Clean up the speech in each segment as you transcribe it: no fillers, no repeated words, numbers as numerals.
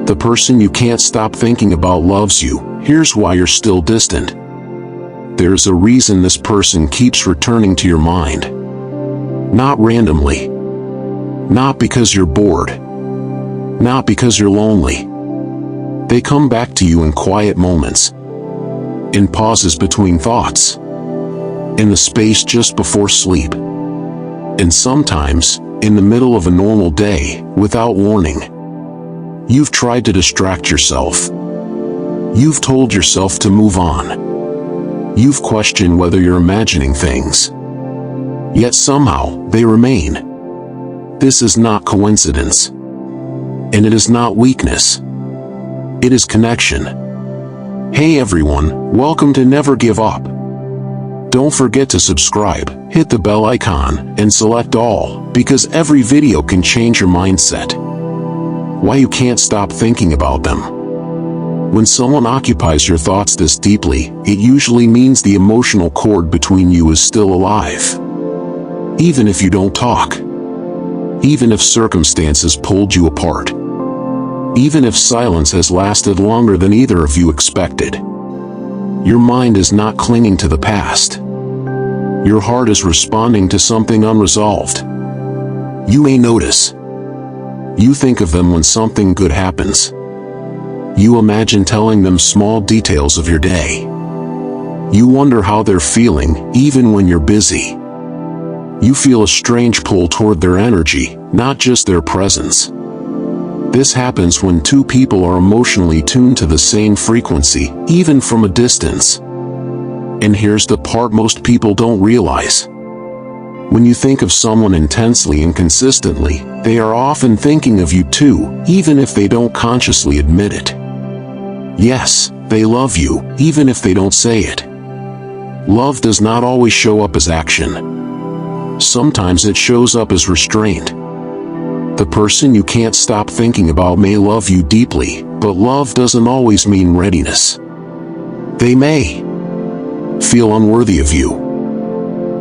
The person you can't stop thinking about loves you. Here's why you're still distant. There's a reason this person keeps returning to your mind. Not randomly. Not because you're bored. Not because you're lonely. They come back to you in quiet moments. In pauses between thoughts. In the space just before sleep. And sometimes, in the middle of a normal day, without warning. You've tried to distract yourself. You've told yourself to move on. You've questioned whether you're imagining things. Yet somehow, they remain. This is not coincidence. And it is not weakness. It is connection. Hey everyone, welcome to Never Give Up. Don't forget to subscribe, hit the bell icon, and select all, because every video can change your mindset. Why you can't stop thinking about them. When someone occupies your thoughts this deeply, it usually means the emotional cord between you is still alive. Even if you don't talk. Even if circumstances pulled you apart. Even if silence has lasted longer than either of you expected. Your mind is not clinging to the past. Your heart is responding to something unresolved. You may notice. You think of them when something good happens. You imagine telling them small details of your day. You wonder how they're feeling, even when you're busy. You feel a strange pull toward their energy, not just their presence. This happens when two people are emotionally tuned to the same frequency, even from a distance. And here's the part most people don't realize. When you think of someone intensely and consistently, they are often thinking of you too, even if they don't consciously admit it. Yes, they love you, even if they don't say it. Love does not always show up as action. Sometimes it shows up as restraint. The person you can't stop thinking about may love you deeply, but love doesn't always mean readiness. They may feel unworthy of you,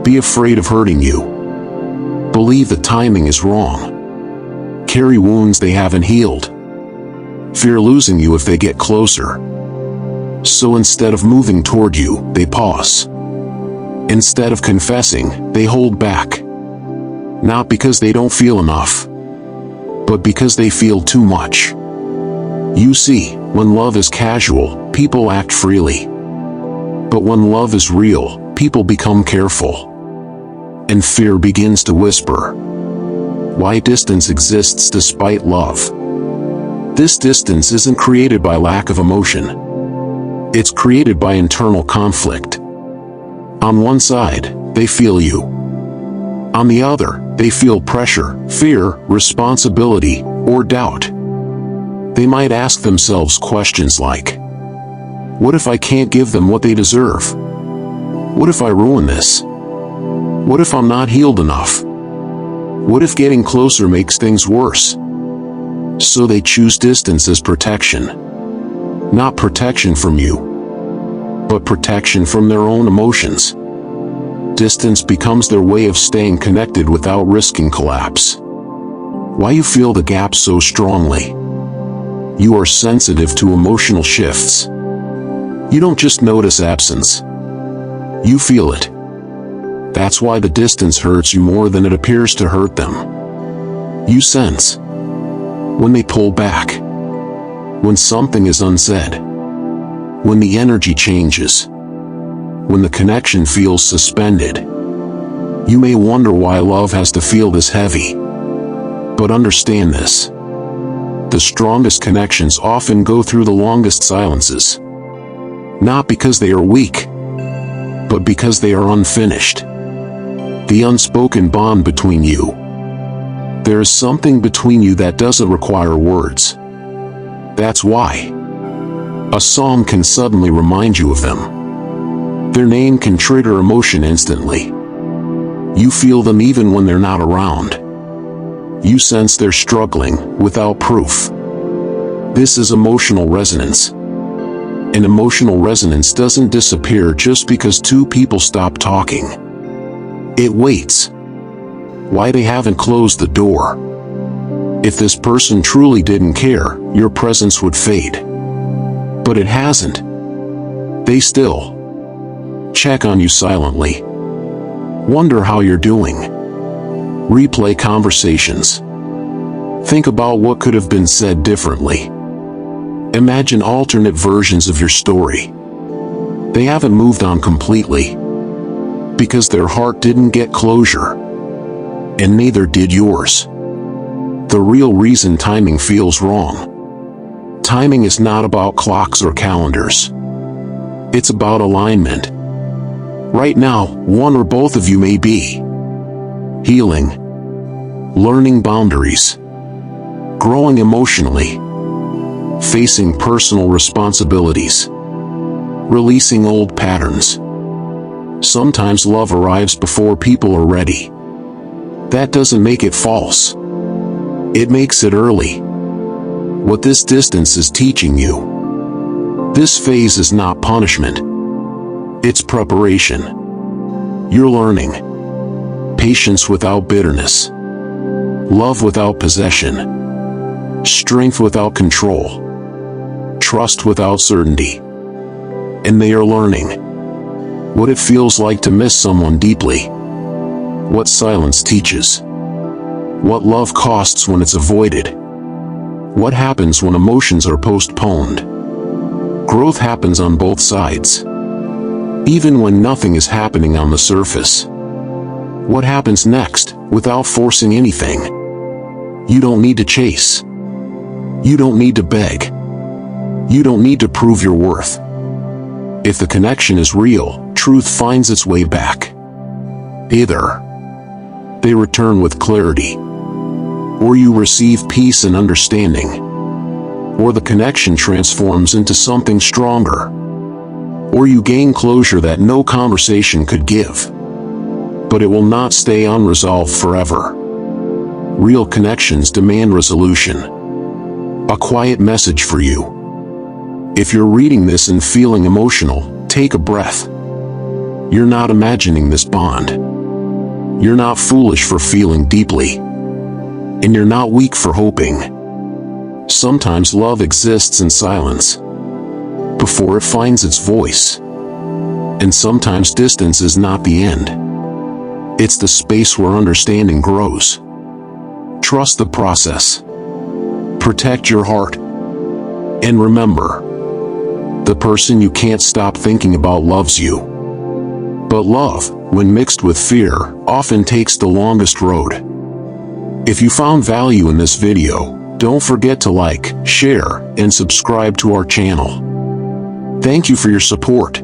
be afraid of hurting you, believe the timing is wrong, carry wounds they haven't healed, fear losing you if they get closer. So instead of moving toward you, they pause. Instead of confessing, they hold back. Not because they don't feel enough, but because they feel too much. You see, when love is casual, people act freely. But when love is real, people become careful. And fear begins to whisper. Why distance exists despite love. This distance isn't created by lack of emotion. It's created by internal conflict. On one side, they feel you. On the other, they feel pressure, fear, responsibility, or doubt. They might ask themselves questions like, what if I can't give them what they deserve? What if I ruin this? What if I'm not healed enough? What if getting closer makes things worse? So they choose distance as protection. Not protection from you, but protection from their own emotions. Distance becomes their way of staying connected without risking collapse. Why you feel the gap so strongly? You are sensitive to emotional shifts. You don't just notice absence. You feel it. That's why the distance hurts you more than it appears to hurt them. You sense when they pull back, when something is unsaid, when the energy changes, when the connection feels suspended. You may wonder why love has to feel this heavy. But understand this. The strongest connections often go through the longest silences. Not because they are weak, but because they are unfinished. The unspoken bond between you. There is something between you that doesn't require words. That's why a song can suddenly remind you of them. Their name can trigger emotion instantly. You feel them even when they're not around. You sense they're struggling, without proof. This is emotional resonance. And emotional resonance doesn't disappear just because two people stop talking. It waits. Why they haven't closed the door? If this person truly didn't care, your presence would fade. But it hasn't. They still check on you silently. Wonder how you're doing. Replay conversations. Think about what could have been said differently. Imagine alternate versions of your story. They haven't moved on completely, because their heart didn't get closure, and neither did yours. The real reason timing feels wrong. Timing is not about clocks or calendars. It's about alignment. Right now, one or both of you may be healing, learning boundaries, growing emotionally, facing personal responsibilities, releasing old patterns. Sometimes love arrives before people are ready. That doesn't make it false. It makes it early. What this distance is teaching you. This phase is not punishment. It's preparation. You're learning. Patience without bitterness. Love without possession. Strength without control. Trust without certainty. And they are learning what it feels like to miss someone deeply. What silence teaches. What love costs when it's avoided. What happens when emotions are postponed. Growth happens on both sides. Even when nothing is happening on the surface. What happens next, without forcing anything? You don't need to chase. You don't need to beg. You don't need to prove your worth. If the connection is real, truth finds its way back. Either they return with clarity, or you receive peace and understanding, or the connection transforms into something stronger, or you gain closure that no conversation could give. But it will not stay unresolved forever. Real connections demand resolution. A quiet message for you. If you're reading this and feeling emotional, take a breath. You're not imagining this bond. You're not foolish for feeling deeply. And you're not weak for hoping. Sometimes love exists in silence, before it finds its voice. And sometimes distance is not the end. It's the space where understanding grows. Trust the process. Protect your heart. And remember, the person you can't stop thinking about loves you. But love, when mixed with fear, often takes the longest road. If you found value in this video, don't forget to like, share, and subscribe to our channel. Thank you for your support.